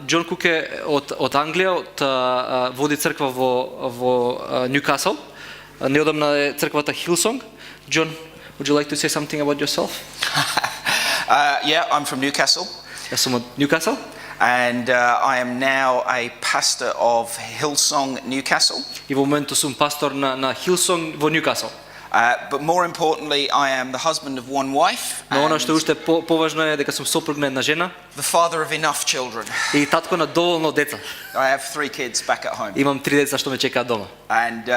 Џон Кук е од Англија, води црква во Ньюкасл. Неодамна е црквата Хилсонг. John, would you like to say something about yourself? Yeah, I'm from Newcastle. Јас сум од Ньюкасл. And I am now a pastor of Hillsong Newcastle. И во моментот сум пастор на Хилсонг во Ньюкасл. But more importantly, I am the husband of one wife. Но она што уште поважно е дека сум сопруг на една жена. The father of enough children. И татко на доволно деца. I have 3 kids back at home. Имам 3 деца што ме чекаат дома. And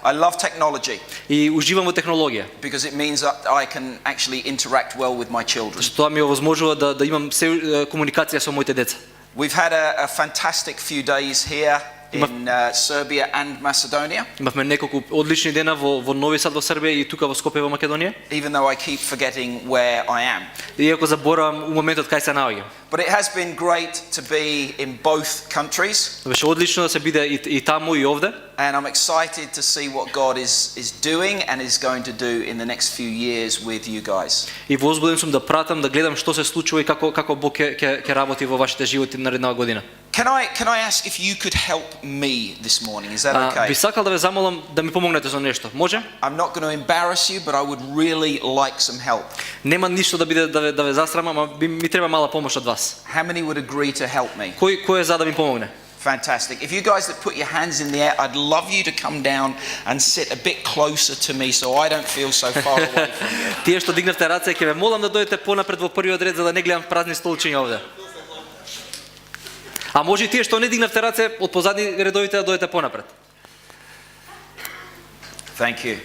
I love technology. И уживам во технологија. Because it means that I can actually interact well with my children. Што тоа ми овозможува да имам се комуникација со моите деца. We've had a fantastic few days here in Serbia and Macedonia. Имавме неколку одлични дена во Нови Сад во Србија и тука во Скопје во Македонија. Even though I keep forgetting where I am. Иако заборавам у моментот кај се наоѓам. But it has been great to be in both countries. Беше одлично да се биде и таму и овде. And I'm excited to see what God is doing and is going to do in the next few years with you guys. И возбуден сум да пратам, да гледам што се случува и како Бог ќе работи во вашите животи наредната година. Can I ask if you could help me this morning? Is that okay? Би сакал да ве замолам да ми помогнете со нешто. Може? I'm not going to embarrass you, but I would really like some help. Нема ништо да биде да ве засрамам, ама ми треба мала помош од вас. How many would agree to help me? Кој е за да ми помогне? Fantastic. If you guys that put your hands in the air, I'd love you to come down and sit a bit closer to me so I don't feel so far away from you. Тие што дигнавте раце, ќе ве молам да дојдете понапред во првиот ред за да не гледам празни столчиња овде. А може и тие што не дигнавте раце од позадни редовите да дојдете понапред. Thank you.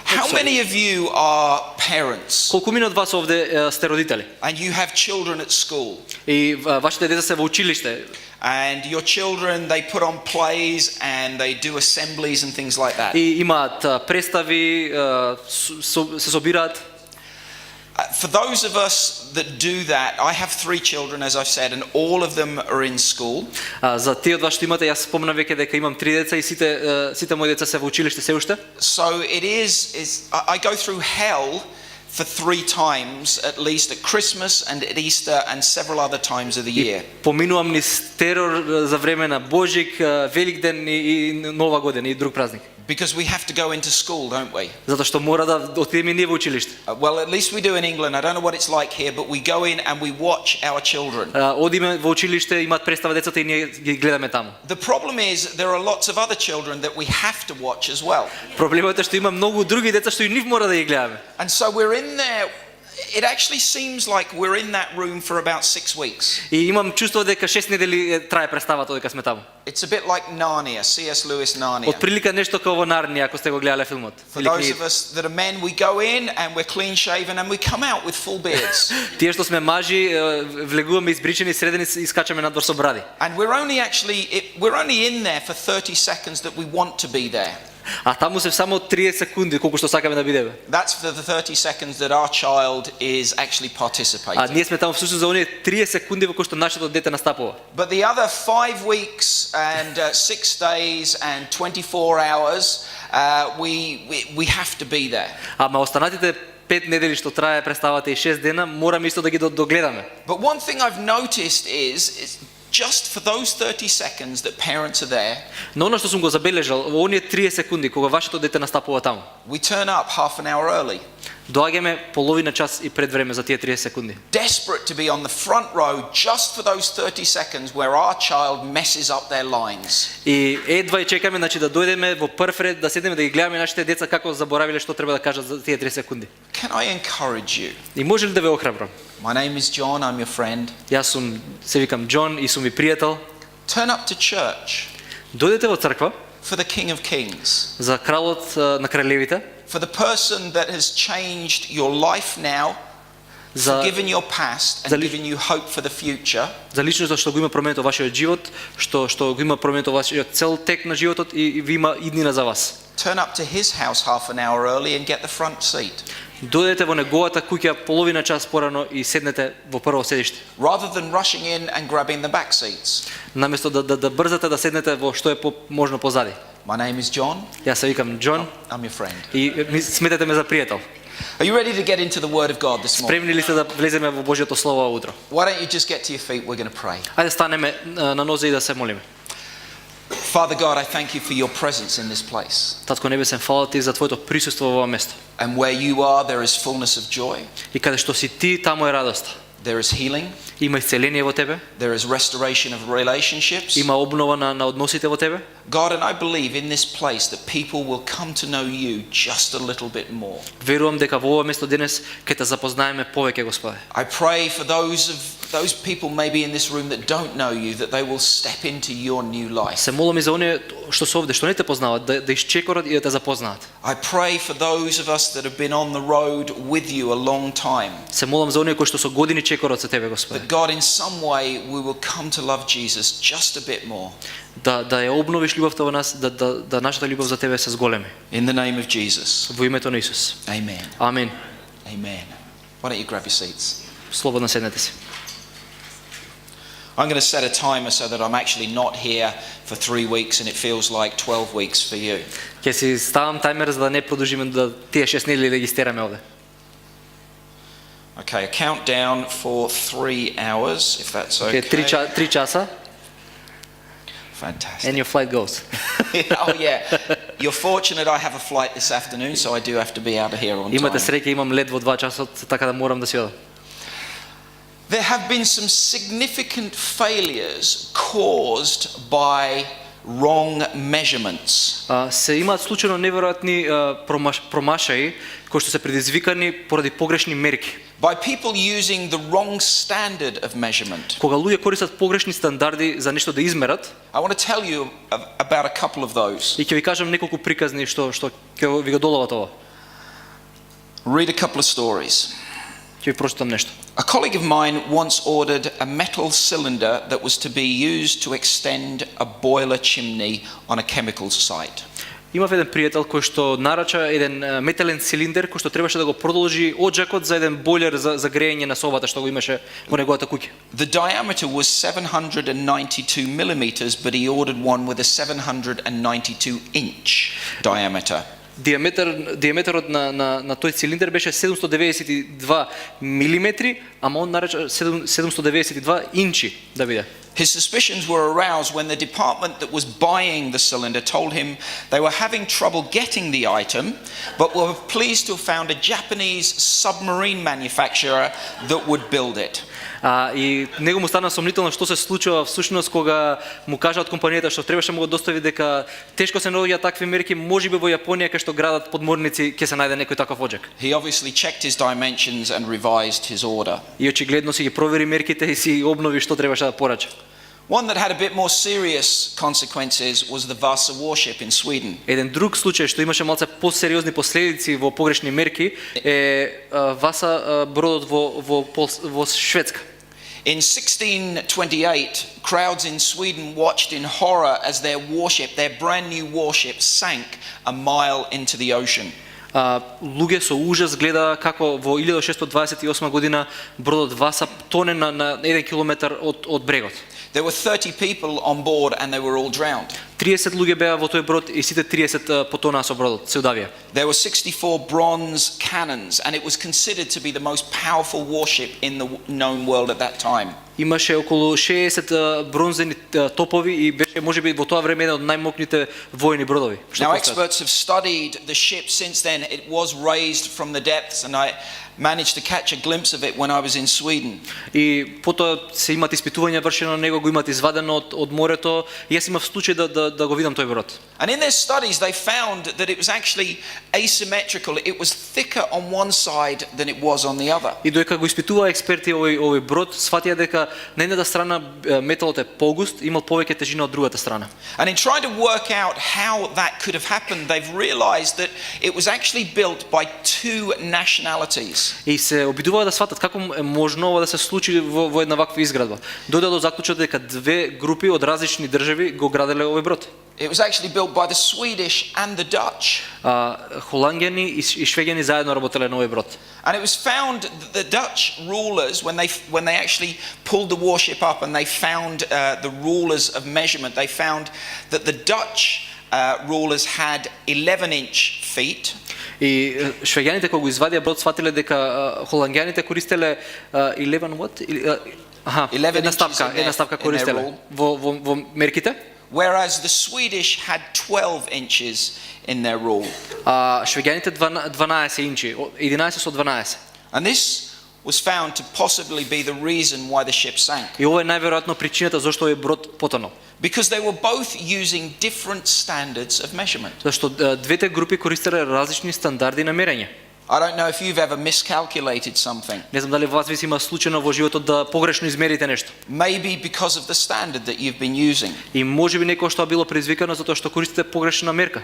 How many of you are parents? Колку мина од вас овде сте родители? And you have children at school. И вашите деца се во училиште. And your children, they put on plays and they do assemblies and things like that. И имаат представи, се собираат. For those of us that do that, I have 3 children, as I've said, and all of them are in school. За тие од вас што имате, јас спомнав веќе дека имам 3 деца и сите мои деца се во училиште се уште. So it is I go through hell for 3 times at least at Christmas and at Easter and several other times of the year. Поминувам низ терор за време на Божик, Великден и Нова година и друг празник. Because we have to go into school, don't we? Затоа што мора да отидеме ние во училиште. Well, at least we do in England. I don't know what it's like here, but we go in and we watch our children. Одиме во училиште, имаат представа децата и ние ги гледаме таму. The problem is there are lots of other children that we have to watch as well. Проблемот е што има многу други деца што и нив мора да ги гледаме. And so we're in there. It actually seems like we're in that room for about 6 weeks. И имам чувство дека 6 недели трае представата дека сме таму. It's a bit like Narnia, C.S. Lewis Narnia. Отприлика нешто како во Нарнија, ако сте го гледале филмот. For those of us that are men, we go in and we're clean shaven and we come out with full beards. Тие што сме мажи, влегуваме избричени, средени и скачаме надвор со бради. And we're only in there for 30 seconds that we want to be there. А таму се само 30 секунди колку што сакаме да бидеме. That's for the 30 seconds that our child is actually participating. А ние сме таму всушност за оние 30 секунди во кои што нашето дете настапува. But the other 5 weeks and 6 days and 24 hours we have to be there. Ама останатите 5 недели што трае представата и 6 дена, мораме исто да ги догледаме. But one thing I've noticed is just for those 30 seconds that parents are there. Но она што сум го забележал, во оние 30 секунди кога вашето дете настапува таму. We turn up half an hour early. Доаѓаме половина час и пред време за тие 30 секунди. Desperate to be on the front row just for those 30 seconds where our child messes up their lines. И едва и чекаме значи да дојдеме во прв ред да седнеме да ги гледаме нашите деца како заборавиле што треба да кажат за тие 30 секунди. Can I encourage you? И може ли да ве охрабрам? My name is John, I'm your friend. Јас сум, се викам Џон и сум ви пријател. Turn up to church. Дојдете во црква for the King of Kings. За кралот на кралевите. For the person that has changed your life now, forgiven your past and given you hope for the future. За личноста што го има променето вашиот живот, што го има променето вашиот цел тек на животот и ви има иднина за вас. Turn up to his house half an hour early and get the front seat. Дојдете во неговата куќа половина час порано и седнете во прво седиште. Rather than rushing in and grabbing the back seats. Наместо да брзате да седнете во што е можно позади. My name is John. Јас се викам Џон. I'm your friend. И сметете ме за пријател. Are you ready to get into the Word of God this morning? Спремни ли сте да влеземе во Божјото слово утро? Why don't you just get to your feet? We're going to pray. Ајде станеме на нозе и да се молиме. Father God, I thank you for your presence in this place. Татко небесен, фала ти за твоето присуство во ова место. And where you are, there is fullness of joy. И каде што си ти, таму е радоста. There is healing. Има исцеление во тебе, There is restoration of relationships. има обнова на односите во тебе. God, and I believe in this place that people will come to know you just a little bit more. Верувам дека во ова место денес ќе те запознаеме повеќе, Господе. I pray for those people maybe in this room that don't know you, that they will step into your new life. Се молам и за оние што се овде, што не те познаваат, да исчекорат и да те запознаат. I pray for those of us that have been on the road with you a long time. Се молам за оние кои што со години чекорат со тебе, Господе. That God, in some way, we will come to love Jesus just a bit more. Да ја обновиш љубовта во нас, да нашата љубов за тебе се зголеми. In the name of Jesus. Во името на Исус. Amen. Амин. Amen. Why don't you grab your seats? Слободно седнете си. I'm going to set a timer so that I'm actually not here for 3 weeks and it feels like 12 weeks for you. Ќе си ставам тајмер за да не продолжиме да тие 6 недели да ги стераме овде. Okay, a countdown for 3 hours, if that's okay. 3 часа Fantastic. and your flight goes. Oh yeah, you're fortunate I have a flight this afternoon, so I do have to be out of here on Имате time. среќа, имам лет во 2 часот, така да морам да си одам. There have been some significant failures caused by wrong measurements. Се имаат случајно неверојатни промашаи кои што се предизвикани поради погрешни мерки. By people using the wrong standard of measurement. Кога луѓе користат погрешни стандарди за нешто да измерат, I want to tell you about a couple of those. и ќе ви кажам неколку приказни што ќе ви го доловат ова. Read a couple of stories. Ќе ви прочитам нешто. A colleague of mine once ordered a metal cylinder that was to be used to extend a boiler chimney on a chemicals site. Имав еден пријател кој што нарача еден метален цилиндер кој што требаше да го продолжи оджакот за еден бойлер за грејење на собата што го имаше во неговата куќа. The diameter was 792 millimeters, but he ordered one with a 792 inch diameter. Диаметерот на тој цилиндер беше 792 милиметри, ама он нарече 792 инчи да биде. His suspicions were aroused when the department that was buying the cylinder told him they were having trouble getting the item, but were pleased to have found a Japanese submarine manufacturer that would build it. И него му стана сомнително што се случува всушност кога му кажа од компанијата што требаше му го достави дека тешко се наоѓаат такви мерки, можеби во Јапонија кај што градат подморници ќе се најде некој таков оджак. He obviously checked his dimensions and revised his order. И очигледно си ги провери мерките и си обнови што требаше да порача. One that had a bit more serious consequences was the Vasa warship in Sweden. Еден друг случај што имаше малце посериозни последици во погрешни мерки е Васа бродот во Шведска. In 1628, crowds in Sweden watched in horror as their warship, their brand new warship, sank a mile into the ocean. Луѓе со ужас гледа како во 1628 година бродот Васа тоне на 1 километар од брегот. There were 30 people on board and they were all drowned. 30 луѓе беа во тој брод и сите 30 потонаа со бродот, се удавија. There were 64 bronze cannons and it was considered to be the most powerful warship in the known world at that time. Имаше околу 60 бронзени топови и беше можеби во тоа време еден од најмокните војни бродови. Now experts have studied the ship since then. It was raised from the depths and I managed to catch a glimpse of it when I was in Sweden. И потоа се имат испитувања вршено на него, го имат извадено од морето. И јас имав случај да го видам тој брод. And in their studies they found that it was actually asymmetrical. It was thicker on one side than it was on the other. И додека го испитуваа експерти овој брод, сфатија дека на едната страна металот е погуст, имал повеќе тежина од другата страна. And in trying to work out how that could have happened, they've realized that it was actually built by two nationalities. И се обидуваа да сватат како е можно ова да се случи во една ваква изградба. Дојдоа до заклучок дека две групи од различни држави го граделе овој брод. It was actually built by the Swedish and the Dutch. Холанѓани и швеѓани заедно работеле на овој брод. And it was found that the Dutch rulers, when they actually pulled the warship up and they found the rulers of measurement, they found that the Dutch rulers had 11-inch feet. И швеѓаните кога го извадија брод сватиле дека холанѓаните користеле 11 what? 11 една inches ставка in their користеле rule. во мерките. Whereas the Swedish had 12 inches in their rule. А швеѓаните 12 инчи, 11 со 12. And this was found to possibly be the reason why the ship sank. И ова е најверојатно причината зашто овој брод потонал. Because they were both using different standards of measurement. Зашто двете групи користеле различни стандарди на мерење. I don't know if you've ever miscalculated something. Не знам дали вас ви има случајно во животот да погрешно измерите нешто. Maybe because of the standard that you've been using. И можеби некој што било предизвикано затоа што користите погрешна мерка.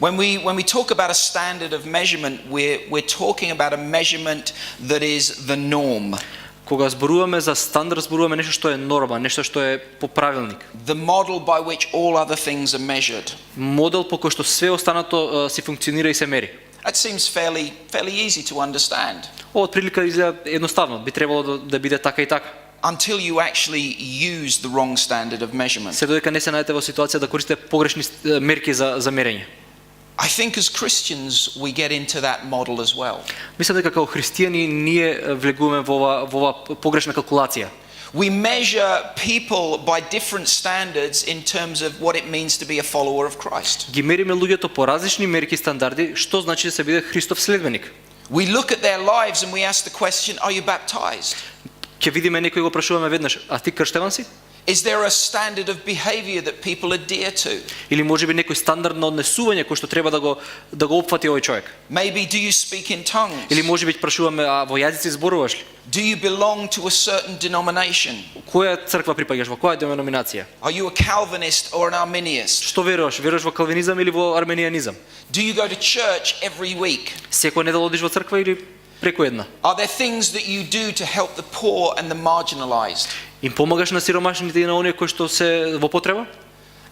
When we talk about a standard of measurement, we're talking about a measurement that is the norm. Кога зборуваме за стандард, зборуваме нешто што е норма, нешто што е по правилник. The model by which all other things are measured. Модел по кој што све останато си функционира и се мери. That seems fairly easy to understand. Ова прилика изгледа едноставно, би требало да биде така и така. Until you actually use the wrong standard of measurement. Се додека не се најдете во ситуација да користите погрешни мерки за мерење. I think as Christians we get into that model as well. Мислам дека како христијани ние влегуваме во ова погрешна калкулација. We measure people by different standards in terms of what it means to be a follower of Christ. Ги мериме луѓето по различни мерки и стандарди, што значи да се биде Христов следбеник. We look at their lives and we ask the question, are you baptized? Ќе видиме некој го прашуваме веднаш, а ти крштеван си? Is there a standard of behavior that people adhere to? Или можеби некој стандард на однесување кој што треба да го опфати овој човек? Maybe do you speak in tongues? Или можеби прашуваме, а во јазици зборуваш ли? Do you belong to a certain denomination? Која црква припаѓаш, во која деноминација? Are you a Calvinist or an Arminianist? Што веруваш? Веруваш во калвинизам или во арменијанизам? Do you go to church every week? Секоја недела одиш во црква или преку една? Are there things that you do to help the poor and the marginalized? Им помагаш на сиромашните и на оние кои што се во потреба?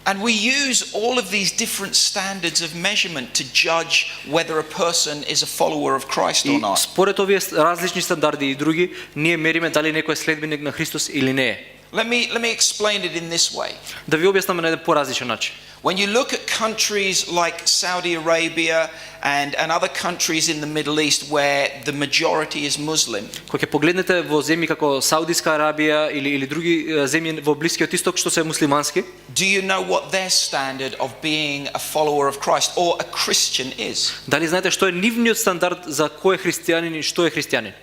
And we use all of these different standards of measurement to judge whether a person is a follower of Christ or И not. според овие различни стандарди и други, ние мериме дали некој е следбеник на Христос или не е. Let me explain it in this way. Да ви објаснам на еден поразличен начин. When you look at countries like Saudi Arabia and other countries in the Middle East where the majority is Muslim, Кога ќе погледнете во земји како Саудиска Арабија или други земји во Блискиот Исток што се муслимански, do you know what their standard of being a follower of Christ or a Christian is? дали знаете што е нивниот стандард за кој е христијанин и што е христијанин?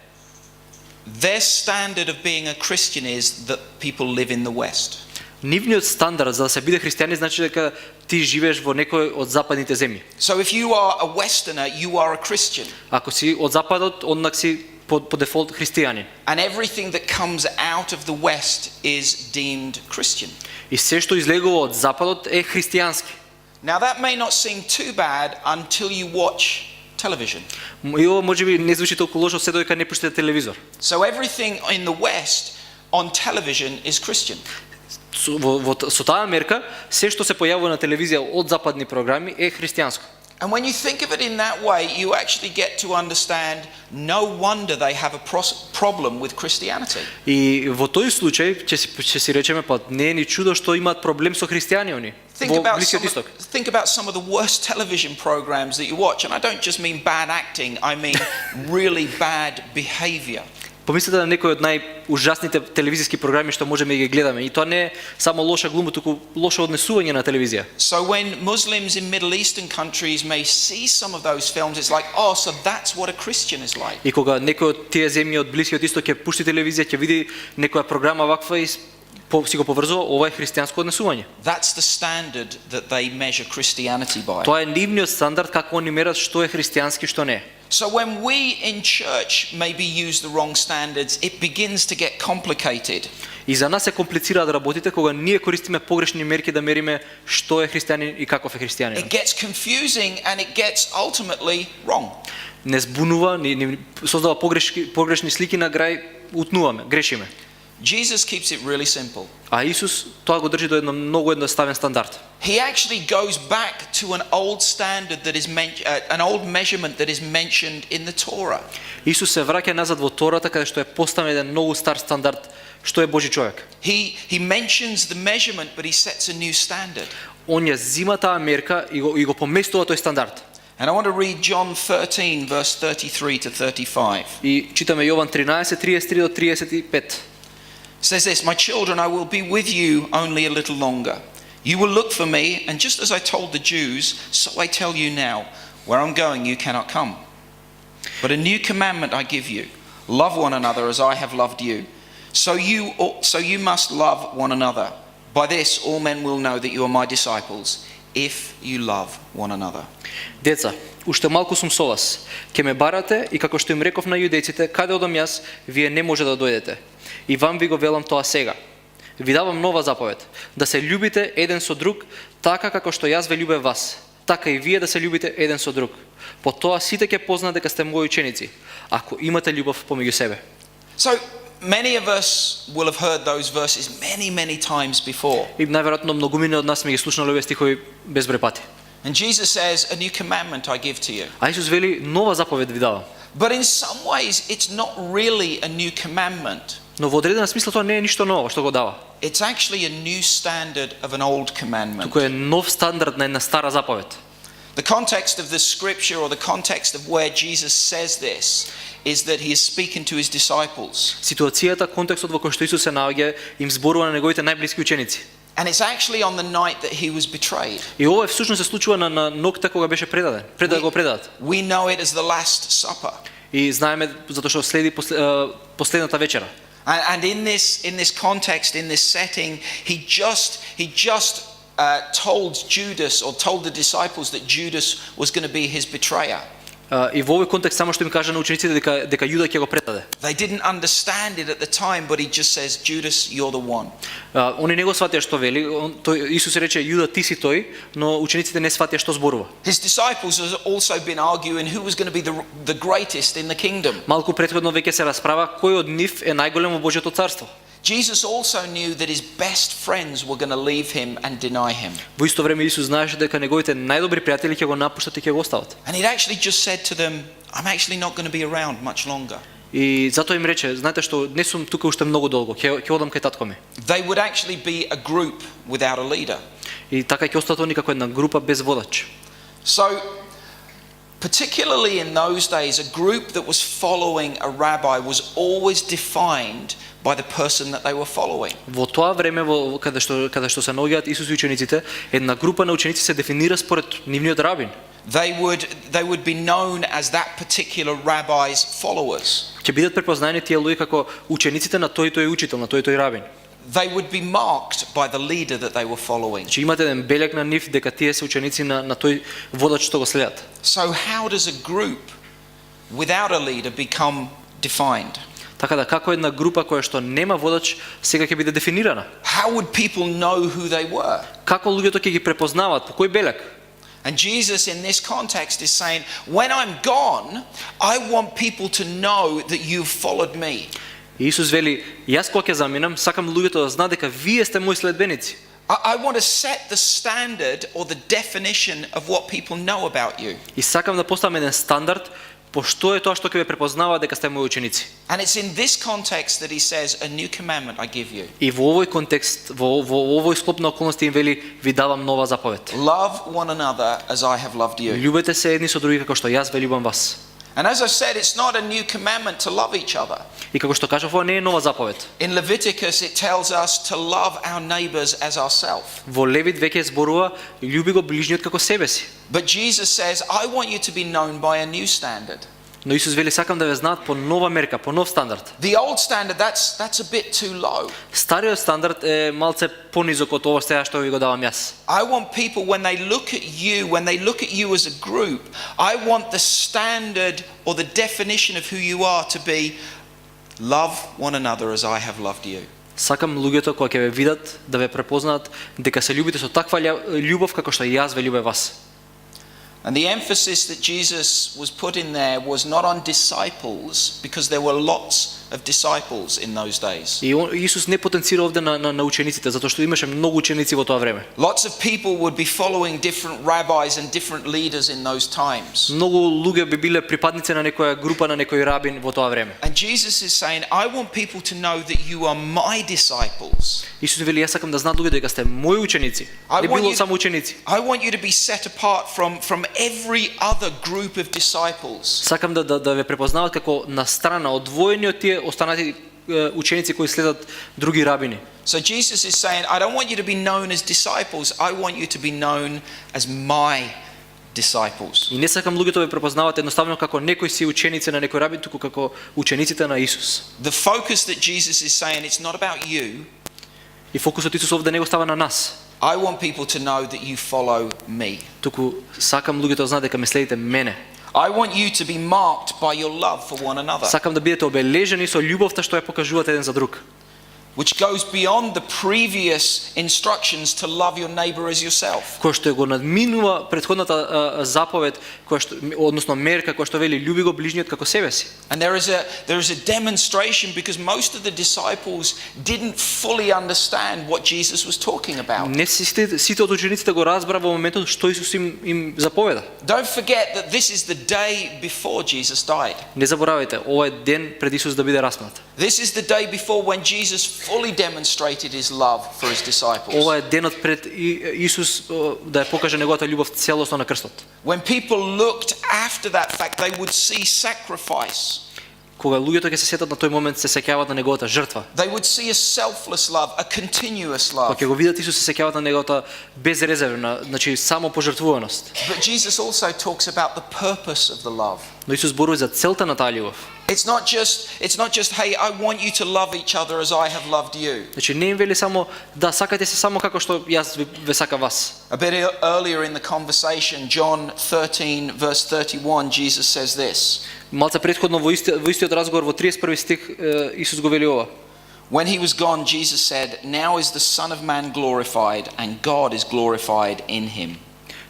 Their standard of being a Christian is that people live in the West. Нивниот стандард за да се биде христијанин значи дека ти живееш во некој од западните земји. So if you are a Westerner, you are a Christian. Ако си од западот, однак си по дефолт христијанин. And everything that comes out of the West is deemed Christian. И се што излегува од западот е христијански. Now that may not seem too bad until you watch television. И ова можеби не звучи толку лошо се додека не пуштите телевизор. So everything in the West on television is Christian. Со таа мерка, се што се појавува на телевизија од западни програми е христијанско. And when you think of it in that way, you actually get to understand no wonder they have a problem with Christianity. И во тој случај ќе си речеме па не е ни чудо што имаат проблем со христијани они Think во about, Блискиот Исток. think about some of the worst television programs that you watch, and I don't just mean bad acting, I mean really bad behavior. Помислете на некои од најужасните телевизиски програми што можеме да ги гледаме. И тоа не е само лоша глума, туку лошо однесување на телевизија. So when Muslims in Middle Eastern countries may see some of those films, it's like, oh, so that's what a Christian is like. И кога некој од тие земји од Блискиот Исток ќе пушти телевизија, ќе види некоја програма ваква и си го поврзува, ова е христијанско однесување. That's the standard that they measure Christianity by. Тоа е нивниот стандард како они мерат што е христијански, што не е. So when we in church maybe use the wrong standards, it begins to get complicated. И за нас се комплицира да работите кога ние користиме погрешни мерки да мериме што е христијанин и каков е христијанин. It gets confusing and it gets ultimately wrong. Не збунува, ни создава погрешни слики, на крај утнуваме, грешиме. Jesus keeps it really simple. А Исус тоа го држи до едно многу едноставен стандард. He actually goes back to an old standard that is an old measurement that is mentioned in the Torah. Исус се враќа назад во Тората каде што е поставен еден многу стар стандард што е Божи човек. He mentions the measurement, but he sets a new standard. он ја зима таа мерка и го поместува тој стандард. And I want to read John 13, verse 33 to 35. И читаме Јован 13:33 до 35. It says this, "My children, I will be with you only a little longer. You will look for me, and just as I told the Jews, so I tell you now, where I'm going you cannot come. But a new commandment I give you, love one another as I have loved you. So you must love one another. By this all men will know that you are my disciples, if you love one another." Деца, уште малку сум со вас. Ке ме барате и како што им реков на јудејците, каде одам јас, вие не може да дојдете. И вам ви го велам тоа сега. Ви давам нова заповед, да се љубите еден со друг, така како што јас ве љубев вас, така и вие да се љубите еден со друг. По тоа сите ќе познаат дека сте мои ученици, ако имате љубов помеѓу себе. So many of us will have heard those verses many times before. И најверојатно многумина од нас сме ги слушнале овие стихови безброј пати. And Jesus says, "A new commandment I give to you." А Исус вели, нова заповед ви давам. But in some ways it's not really a new commandment. Но во одредена смисла тоа не е ништо ново што го дава. It's actually a new standard of an old commandment. Туку е нов стандард на една стара заповед. The context of the scripture, or the context of where Jesus says this, is that he is speaking to his disciples. Ситуацијата, контекстот во кој што Исус се наоѓа, им зборува на неговите најблиски ученици. And it's actually on the night that he was betrayed. И ова всушност се случува на ноќта кога беше предаден, пред да го предадат. We know it as the Last Supper. И знаеме затоа што следи последната вечера. And in this context, in this setting, he just told Judas, or told the disciples, that Judas was going to be his betrayer. И во овој контекст само што им кажа на учениците дека Јуда ќе го предаде. They didn't understand it at the time, but he just says, "Judas, you're the one." Они не го сватија што вели, Исус рече Јуда ти си тој, но учениците не сватија што зборува. His disciples have also been arguing who was going to be the greatest in the kingdom. Малку претходно веќе се расправа кој од нив е најголем во Божјото царство. Jesus also knew that his best friends were going to leave him and deny him. Во исто време Исус знаеше дека неговите најдобри пријатели ќе го напуштат и ќе го остават. And he'd actually just said to them, "I'm actually not going to be around much longer." И затоа им рече, знаете што, не сум тука уште многу долго, ќе одам кај татко ми. They would actually be a group without a leader. И така ќе останат они како една група без водач. So, particularly in those days, a group that was following a rabbi was always defined by the person that they were following. Во тоа време каде што се наоѓаат Исус и учениците, една група на ученици се дефинира според нивниот рабин. They would be known as that particular rabbi's followers. Ќе бидат препознаени тие луѓе како учениците на тој учител, на тој рабин. They would be marked by the leader that they were following. Че имате еден белег на нив дека тие се ученици на тој водач што го следат. So how does a group without a leader become defined? Така да како една група која што нема водач сега ќе биде дефинирана? How would people know who they were? Како луѓето ќе ги препознаваат, по кој белег? And Jesus in this context is saying, when I'm gone, I want people to know that you've followed me. И Исус вели, јас кога ќе заминам, сакам луѓето да знаат дека вие сте мои следбеници. I want to set the standard or the definition of what people know about you. И сакам да поставам еден стандард по што е тоа што ќе ве препознава дека сте мои ученици. And it's in this context that he says, "A new commandment I give you." И во овој контекст, во овој склоп на околности им вели, ви давам нова заповед. Love one another as I have loved you. Љубете се едни со други како што јас ве љубам вас. And as I said, it's not a new commandment to love each other. И како што кажав, ова не е нова заповед. In Leviticus it tells us to love our neighbors as ourselves. Во Левит веќе зборува, љуби го ближниот како себе си. But Jesus says, "I want you to be known by a new standard." Но Исус вели, сакам да ве знаат по нова мерка, по нов стандард. The old standard, that's a bit too low. Стариот стандард е малце понизок од ова сега што ви го давам јас. I want people, when they look at you as a group, I want the standard or the definition of who you are to be, love one another as I have loved you. Сакам луѓето кога ќе ве видат да ве препознаат дека се љубите со таква љубов како што јас ве љубев вас. And the emphasis that Jesus was put in there was not on disciples, because there were lots of disciples in those days. И Исус не потенцира овде на учениците, затоа што имаше многу ученици во тоа време. Lots of people would be following different rabbis and different leaders in those times. Многу луѓе би биле припадници на некоја група, на некој рабин во тоа време. And Jesus is saying, I want people to know that you are my disciples. Исус вели, јас сакам да знаат луѓе дека сте мои ученици. Не било само ученици. I want you to be set apart from every other group of disciples. Сакам да ве препознават како на страна одвоени од тие останати ученици кои следат други рабини. So Jesus is saying, I don't want you to be known as disciples. I want you to be known as my disciples. И не сакам луѓето ве препознават едноставно како некои си ученици на некој рабин, туку како учениците на Исус. The focus that Jesus is saying, it's not about you. И фокусот Исус овде не го става на нас. I want people to know that you follow me. Туку сакам луѓето да знаат дека ме следите мене. I want you to be marked by your love for one another, Сакам да бидете обележени со љубовта што ја покажувате еден за друг. which goes beyond the previous instructions to love your neighbor as yourself. Кој што го надминува претходната заповед, која што односно мерка која што вели љуби го ближниот како себе си. And there is a demonstration because most of the disciples didn't fully understand what Jesus was talking about. Не сите од учениците го разбра во моментот што Исус им заповеда. Don't forget that this is the day before Jesus died. Не заборавајте, ова е ден пред Исус да биде распнат. This is the day before when Jesus fully demonstrated his love for his disciples. Ова е денот пред Исус да ја покаже неговата љубов целосно на крстот. When people looked after that fact, they would see sacrifice. Кога луѓето ќе се сетат на тој момент, се сеќаваат на неговата жртва. They would see a selfless love, a continuous Кога love. ќе го видат Исус, се сеќаваат на неговата безрезервна, значи само пожртвуваност. But Jesus also talks about the purpose of the love. Но Исус зборува за целта на таа љубов. It's not just hey, I want you to love each other as I have loved you. Значи не им вели само да сакате се само како што јас ве сакам вас. A bit earlier in the conversation, John 13 verse 31, Jesus says this. Малце претходно во истиот разговор во 31 стих Исус го вели ова. When he was gone, Jesus said, "Now is the Son of Man glorified, and God is glorified in him."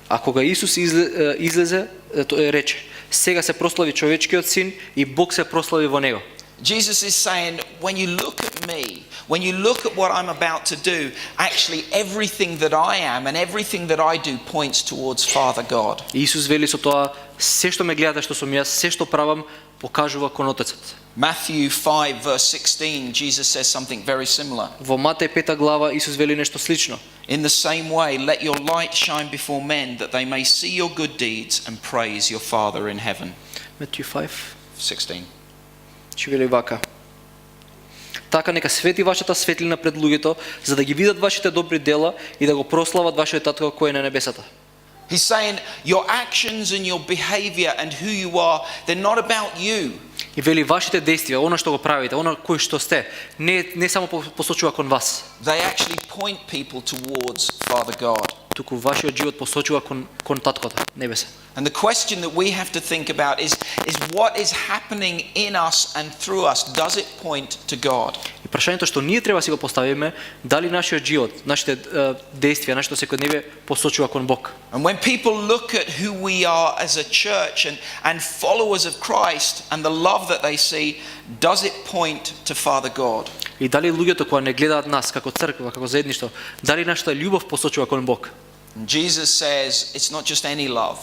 А кога Исус излезе, тој рече: сега се прослави човечкиот син и Бог се прослави во него. Jesus is saying, when you look at me, when you look at what I'm about to do, actually everything that I am and everything that I do points towards Father God. Исус вели со тоа: се што ме гледате што сум јас, се што правам, покажува кон Отецот. Matthew 5 verse 16, Jesus says something very similar. Во Матеј 5 глава Исус вели нешто слично. In the same way, let your light shine before men, that they may see your good deeds and praise your Father in heaven. Матеј 5 16. Ќе вели вака: така нека свети вашата светлина пред луѓето, за да ги видат вашите добри дела и да го прослават вашиот татко кој е на небесата. He's saying your actions and your behavior and who you are, they're not about you. И вели вашите действија, она што го правите, она кој што сте, не само посочува кон вас, They actually point people towards Father God. туку вашиот живот посочува кон таткото небесен. And the question that we have to think about is what is happening in us and through us, does it point to God? И прашањето што ние треба да си го поставиме, дали нашиот живот, нашите действија, нашето секојдневие посочува кон Бог. And when people look at who we are as a church and followers of Christ and the love that they see, does it point to Father God? И дали луѓето кога не гледаат нас како црква, како заедништво, дали нашата љубов посочува кон Бог? And Jesus says it's not just any love.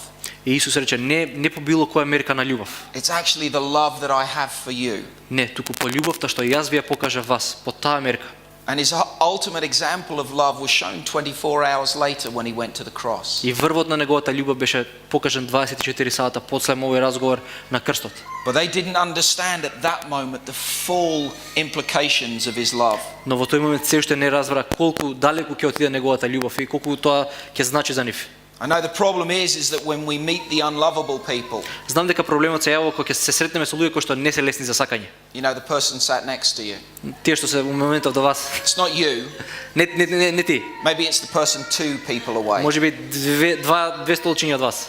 И Исус рече: не по било која мерка на љубов. It's actually the love that I have for you. Не, туку по љубовта што јас ви ја покажав вас, по таа мерка. And his ultimate example of love was shown 24 hours later when he went to the cross. И врвот на неговата љубов беше покажан 24 сата после овој разговор на крстот. But they didn't understand at that moment the full implications of his love. Но во тој момент се уште не разбра колку далеку ќе отиде неговата љубов и колку тоа ќе значи за нив. I know the problem is that when we meet the unlovable people, Знам дека проблемот се јавува кога ќе се сретнеме со луѓе кои што не се лесни за сакање. you know, the person sat next to you. Тие што се во моментов до вас, It's not you. не ти. Maybe it's the person 2 people away. Можеби две столчиња од вас.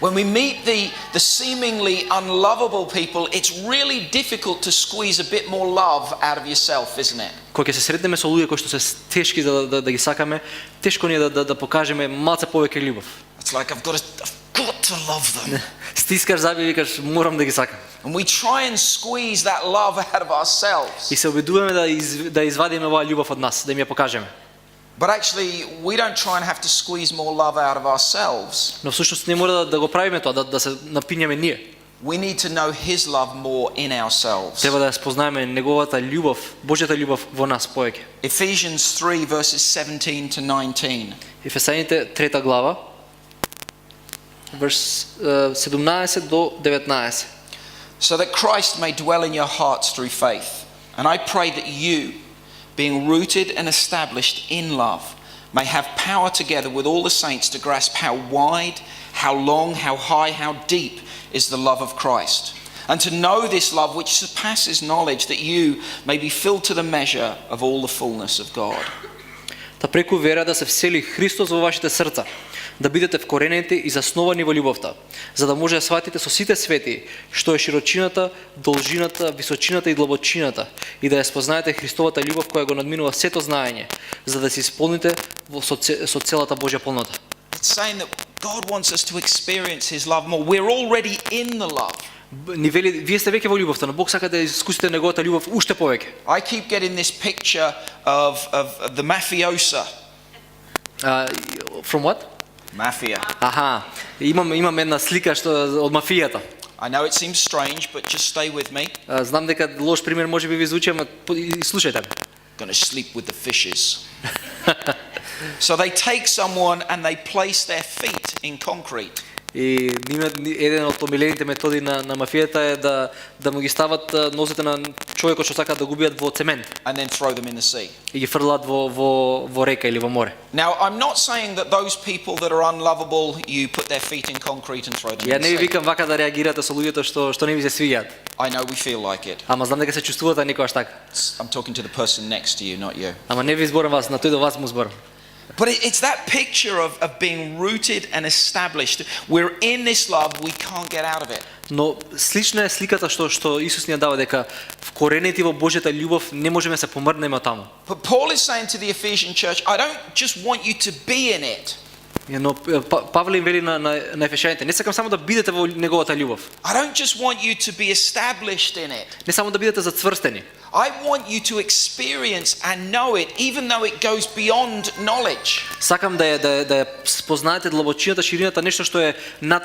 When we meet the seemingly unlovable people, it's really difficult to squeeze a bit more love out of yourself, isn't it? Кога ќе се сретнеме со луѓе кои што се тешки да ги сакаме, тешко ни е да покажеме малце повеќе љубов. It's like I've got to love them. Стискаш зъби и викаш морам да ги сакам. And we try and squeeze that love out of ourselves. И се обидуваме да извадиме оваа љубов од нас, да им ја покажеме. But actually, we don't try and have to squeeze more love out of ourselves. Но всушност не мора да го правиме тоа, да се напињаме ние. We need to know His love more in ourselves. Треба да ја спознаеме неговата љубов, Божјата љубов во нас повеќе. Ephesians 3 verses 17 to 19. Ефесаните 3 глава, верс 17 до 19. So that Christ may dwell in your hearts through faith. And I pray that you, being rooted and established in love, may have power together with all the saints to grasp how wide, how long, how high, how deep is the love of Christ. And to know this love which surpasses knowledge, that you may be filled to the measure of all the fullness of God. Та преку вера да се всели Христос во вашите срца, да бидете вкоренети и засновани во љубовта, за да може да сватите со сите свети што е широчината, должината, височината и длабочината, и да ја спознаете Христовата љубов која го надминува сето знаење, за да се исполните со целата Божја полнота. It's saying that God wants us to experience His love more. We're already in the love. Ни вели, вие сте веќе во љубовта, но Бог сака да искусите неговата љубов уште повеќе. I keep getting this picture of the mafiosa. From what? Mafia. Аха, имам една слика што од мафијата. I know it seems strange, but just stay with me. Знам дека лош пример може би ви звучи, ама слушајте ме. Gonna sleep with the fishes. So they take someone and they place their feet in concrete. И еден од омилените методи на мафијата е да му ги стават нозете на човекот што сака да го убијат во цемент And then throw them in the sea. и ги фрлаат во река или во море. Now, I'm not saying that those people that are unlovable, you put their feet in concrete and throw them Ја in не the ви sea. викам вака да реагирате со луѓето што не ви се свиѓаат. I know we feel like it. Ама знам дека се чувствувате никогаш така. I'm talking to the person next to you, not you. Ама не ви зборам вас, на тој до вас му зборам. But it's that picture of being rooted and established. We're in this love, we can't get out of it. Но слична е сликата што Исус ни ја дава, дека вкоренети во Божјата љубов не можеме се помрднеме од таму. But Paul is saying to the Ephesian church, I don't just want you to be in it. Но Павле им вели на Ефесяните, не сакам само да бидете во неговата љубов. I don't just want you to be established in it. Не само да бидете зацврстени. I want you to experience and know it, even though it goes beyond knowledge. Сакам да ја спознаете длабочината, ширината, нешто што е над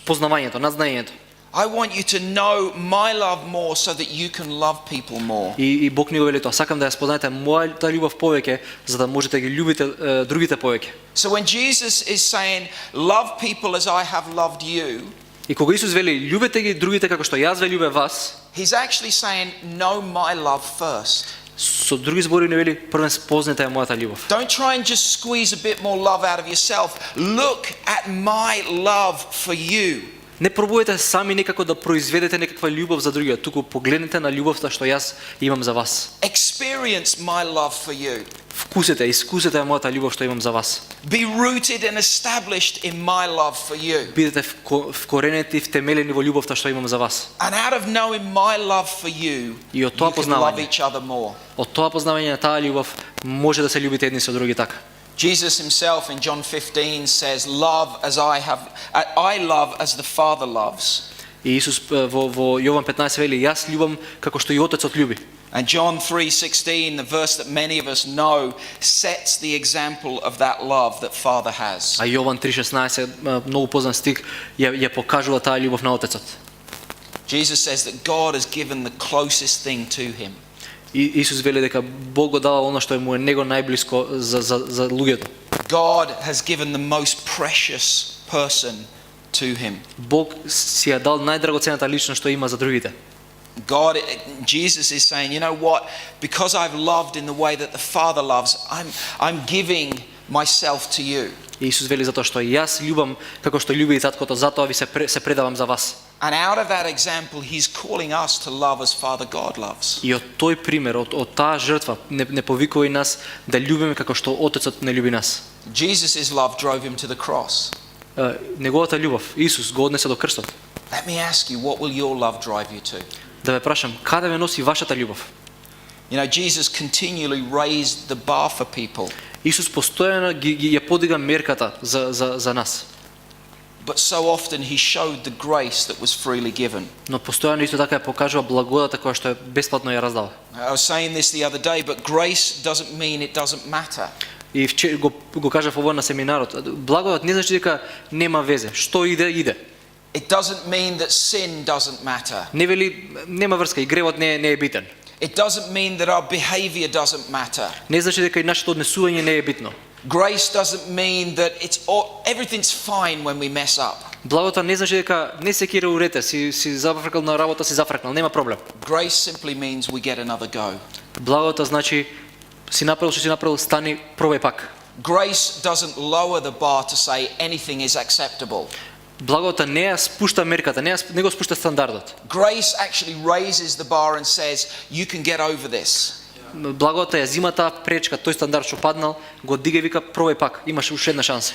познавањето, над знаењето. I want you to know my love more so that you can love people more. И Бог ни го вели тоа. Сакам да ја спознаете мојата љубов повеќе, за да можете да ги љубите другите повеќе. So when Jesus is saying, love people as I have loved you, И кога Исус вели љубете ги другите како што јас ве љубев вас, he's actually saying, know my love first. со други збори не вели првен спознете ја мојата љубов. Don't try and just squeeze a bit more love out of yourself. Look at my love for you. Не пробуете сами некако да произведете некаква љубов за другиот, туку погледнете на љубовта што јас имам за вас. Experience my love for you. Вкусете, искусете мојата љубов што имам за вас. Be rooted and established in my love for you. Бидете вкоренети, втемелени во љубовта што имам за вас. And out of knowing my love for you, И од you тоа can love познавање, each other more. од тоа познавање на таа љубов може да се љубите едни со други така. Jesus himself in John 15 says, love as I love as the Father loves. И Исус во Јован 15 вели, јас љубам како што и Отецот љуби. And John 3:16, the verse that many of us know, sets the example of that love that Father has. А Јован 3:16, многу познат стих, ја покажува таа љубов на Отецот. Jesus says that God has given the closest thing to him. И Исус вели дека Бог го дава она што му е него најблиско за луѓето. God has given the most precious person to him. Бог си ја дал најдрагоцената личност што има за другите. Jesus is saying, you know what? Because I've loved in the way that the Father loves, I'm giving myself to you. И Исус вели затоа што јас љубам како што љуби и таткото, затоа ви се предавам за вас. And out of that example, he's calling us to love as Father God loves. И од тој пример, од таа жртва, не повикува и нас да љубиме како што Отецот не љуби нас. Jesus' love drove him to the cross. Неговата љубов, Исус го однесе до крстот. Let me ask you, what will your love drive you to? Да ве прашам, каде ве носи вашата љубов? You know, Jesus continually raised the bar for people. Исус постојано ја подига мерката за нас. but so often he showed the grace that was freely given. Но постојано исто така ја покажува благодата која што е бесплатно ја раздава. I was saying this the other day, but grace doesn't mean it doesn't matter. И го кажав ово на семинарот. Благодат не значи дека нема везе. Што иде, иде. It doesn't mean that sin doesn't matter. Не вели нема врска и гревот не е битен. It doesn't mean that our behavior doesn't matter. Не значи дека и нашето однесување не е битно. Grace doesn't mean that everything's fine when we mess up. Благодата не значи дека не се кира урете, си зафркал на работа, си зафркнал, нема проблем. Grace simply means we get another go. Благодата значи си направил што си направил, стани, пробај пак. Grace doesn't lower the bar to say anything is acceptable. Благодата не ја спушта мерката, не го спушта стандардот. Grace actually raises the bar and says you can get over this. Благодата ја зима таа пречка, тој стандард што паднал, го дига и вика пробај пак, имаш уште една шанса.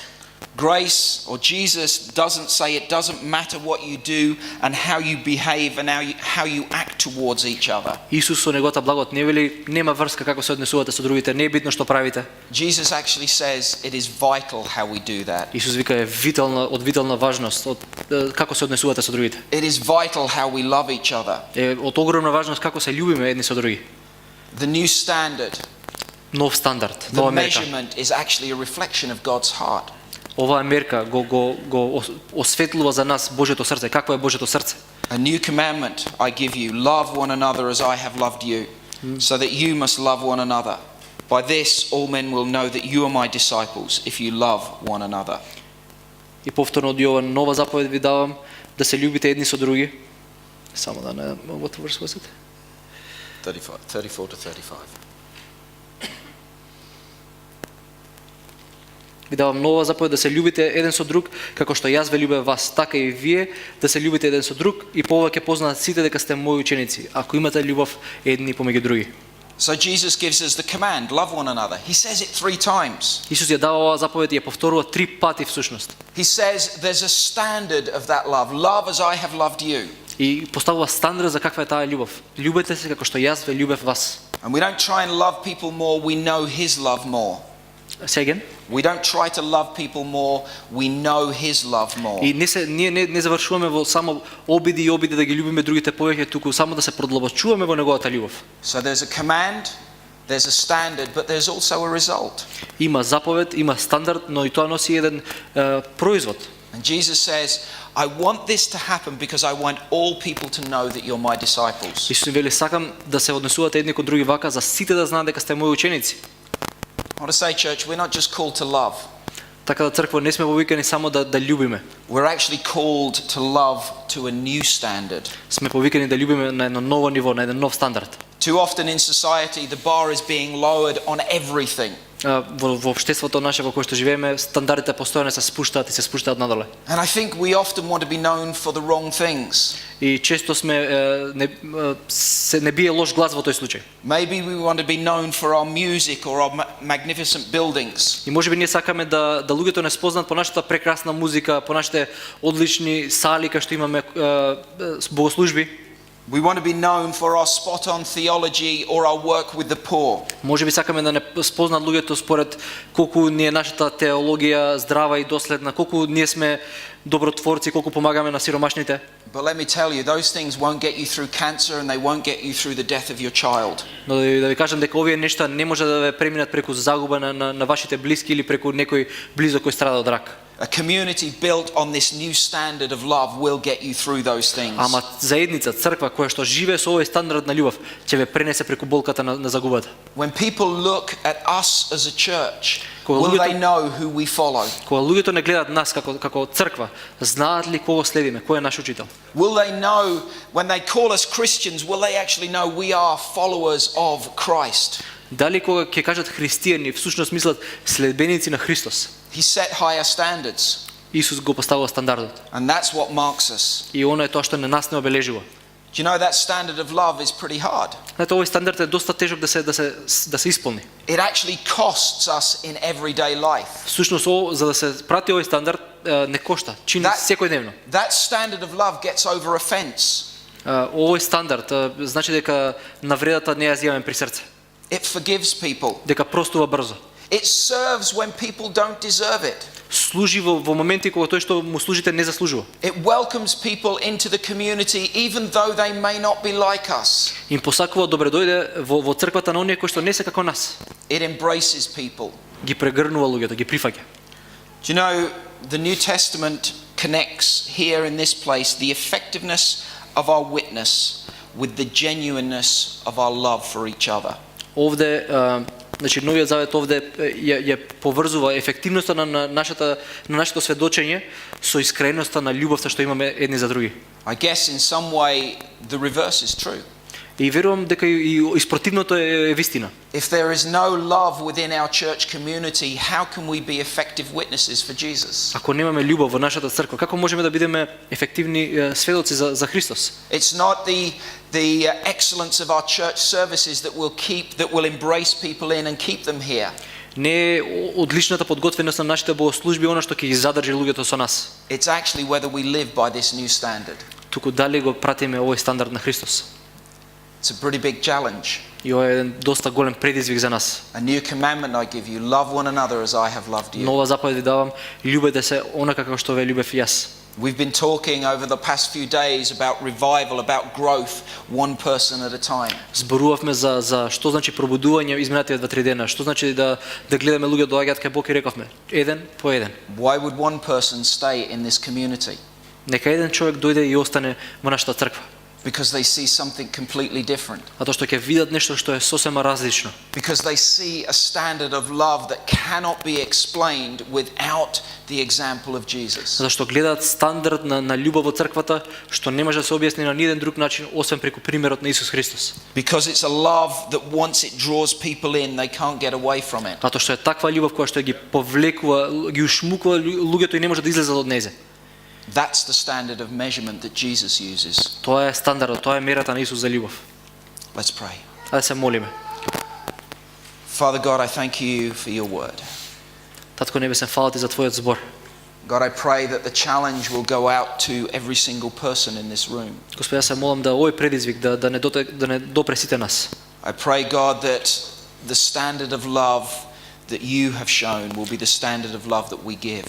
Grace or Jesus doesn't say it doesn't matter what you do and how you behave and how you act towards each other. Исус со неговата благодат не вели нема врска како се однесувате со другите, не е битно што правите. Jesus actually says it is vital how we do that. Исус вика е од витална важност од како се однесувате со другите. It is vital how we love each other. Е од огромна важност како се љубиме едни со други. The new standard, Нов стандард, the нова мерка. measurement is actually a reflection of God's heart. Оваа мерка го осветлува за нас Божјото срце. Какво е Божјото срце? A new commandment I give you, love one another as I have loved you, so that you must love one another. By this all men will know that you are my disciples, if you love one another. И повторно од Јован, нова заповед ви давам, да се љубите едни со други. Само да не, what verse was it? 34 to 35. Ви давам нова заповед да се љубите еден со друг, како што јас ве љубев вас, така и вие да се љубите еден со друг, и по ова ќе познаат сите дека сте мои ученици, ако имате љубов едни помеѓу други. So Jesus gives us the command, love one another. He says it 3 times. Исус ја дава оваа заповед и ја повторува 3 пати всушност. He says there's a standard of that love. Love as I have loved you. И поставува стандард за каква е таа љубов. Љубете се како што јас ве љубев вас. And we don't try and love people more, we know his love more. Сеген? We don't try to love people more, we know his love more. И ние не завршуваме во само обиди да ги љубиме другите повеќе, туку само да се продлабочуваме во неговата љубов. So there's a command, there's a standard, but there's also a result. Има заповед, има стандард, но и тоа носи еден производ. And Jesus says, I want this to happen because I want all people to know that you're my disciples. Исус вели, сакам да се однесувате едни кон други вака, за сите да знаат дека сте мои ученици. I want to say, church, we're not just called to love. Така да црква не сме повикани само да љубиме. We're actually called to love to a new standard. Сме повикани да љубиме на едно ново ниво, на еден нов стандард. Too often in society the bar is being lowered on everything. Во општеството наше во кое што живееме, стандардите постојано се спуштаат и се спуштаат надоле. And I think we often want to be known for the wrong things. И често сме не бие лош глас во тој случај. Maybe we want to be known for our music or our magnificent buildings. И можеби ние сакаме да луѓето не спознаат по нашата прекрасна музика, по нашите одлични сали кај што имаме богослужби. We want to be known for our spot-on theology or our work with the poor. Можеби сакаме да не спознаат луѓето според колку ни е нашата теологија здрава и доследна, колку ние сме добротворци, колку помагаме на сиромашните. But let me tell you, those things won't get you through cancer and they won't get you through the death of your child. Но да ви кажам дека овие нешта не може да ве преминат преку загуба на вашите блиски или преку некој близок кој страда од рак. A community built on this new standard of love will get you through those things. Ама заедница, црква која што живее со овој стандард на љубов, ќе ве пренесе преку болката на загубата. When people look at us as a church, Кога will луѓето- they know who we follow? Кога луѓето не гледаат нас како црква, знаат ли кого следиме, кој е наш учител? Will they know, when they call us Christians, will they actually know we are followers of Christ? Дали кога ќе кажат христијани, всушност мислат следбеници на Христос? He set higher standards, Исус го поставува стандардот. and that's what marks us. И оно е тоа што на нас не обележува. Do you know that standard of love is pretty hard? Знаете, овој стандард е доста тежок да се исполни. It actually costs us in everyday life. Всушност, за да се прати овој стандард, не кошта, чини секојдневно. That standard of love gets over offense. Овој стандард значи дека навредата не ја зимаме при срце, It forgives people. дека простува брзо. It serves when people don't deserve it. Служи во моменти кога тој што му служите не заслужува. It welcomes people into the community even though they may not be like us. Им посакува добре дојде во црквата на оние кои што не се како нас. It embraces people. Ги прегрнува луѓето, ги прифаќа. Do you know, the New Testament connects here in this place the effectiveness of our witness with the genuineness of our love for each other. Овде, значи Новиот завет овде ја поврзува ефективноста на нашето сведочење со искреноста на љубовта што имаме едни за други. I guess in some way the reverse is true. И верувам дека и спротивното е вистина. If there is no love within our church community, how can we be effective witnesses for Jesus? Ако немаме љубов во нашата црква, како можеме да бидеме ефективни сведоци за Христос? It's not the excellence of our church services that will embrace people in and keep them here. Не е одличната подготвеност на нашите богослужби она што ќе ги задржи луѓето со нас. It's actually whether we live by this new standard. Туку дали го пратиме овој стандард на Христос. It's a pretty big challenge. И ова е еден доста голем предизвик за нас. A new commandment I give you, love one another as I have loved you. Нова заповед ви давам, љубете се онака како што ве љубев и јас. We've been talking over the past few days about revival, about growth, one person at a time. Зборувавме за што значи пробудување изминатите 2-3 дена, што значи да гледаме луѓе доаѓаат кај Бог и рековме, еден по еден. Why would one person stay in this community? Нека еден човек дојде и остане во нашата црква. Because they see something completely different. Затоа што ќе видат нешто што е сосема различно. Because they see a standard of love that cannot be explained without the example of Jesus. Зашто гледаат стандард на љубов во црквата што не може да се објасни на ниеден друг начин освен преку примерот на Исус Христос. Because it's a love that once it draws people in, they can't get away from it. Затоа што е таква љубов која што ги повлекува, ги ушмукува луѓето и не може да излезат од незе. That's the standard of measurement that Jesus uses. Тоа е стандардот, тоа е мерата на Исус за љубов. Let's pray. Да се молиме. Father God, I thank you for your word. Татко небесен, фала ти за твојот збор. God, I pray that the challenge will go out to every single person in this room. Господи, јас се молам да овој предизвик да не допре сите нас. I pray, God, that the standard of love that you have shown will be the standard of love that we give.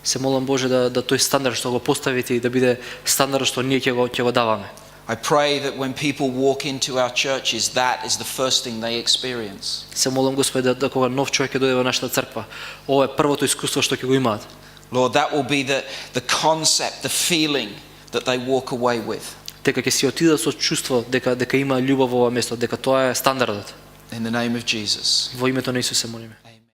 Се молам Боже да тој стандард што го поставите и да биде стандард што ние ќе го даваме. I pray that when people walk into our churches, that is the first thing they experience. Се молам Господи да кога нов човек ќе дојде во нашата црква, ова е првото искуство што ќе го имаат. Lord, that will be the concept, the feeling that they walk away with. Дека ќе си отидат со чувство дека има љубов во ова место, дека тоа е стандардот. In the name of Jesus. Во името на Исус се молиме.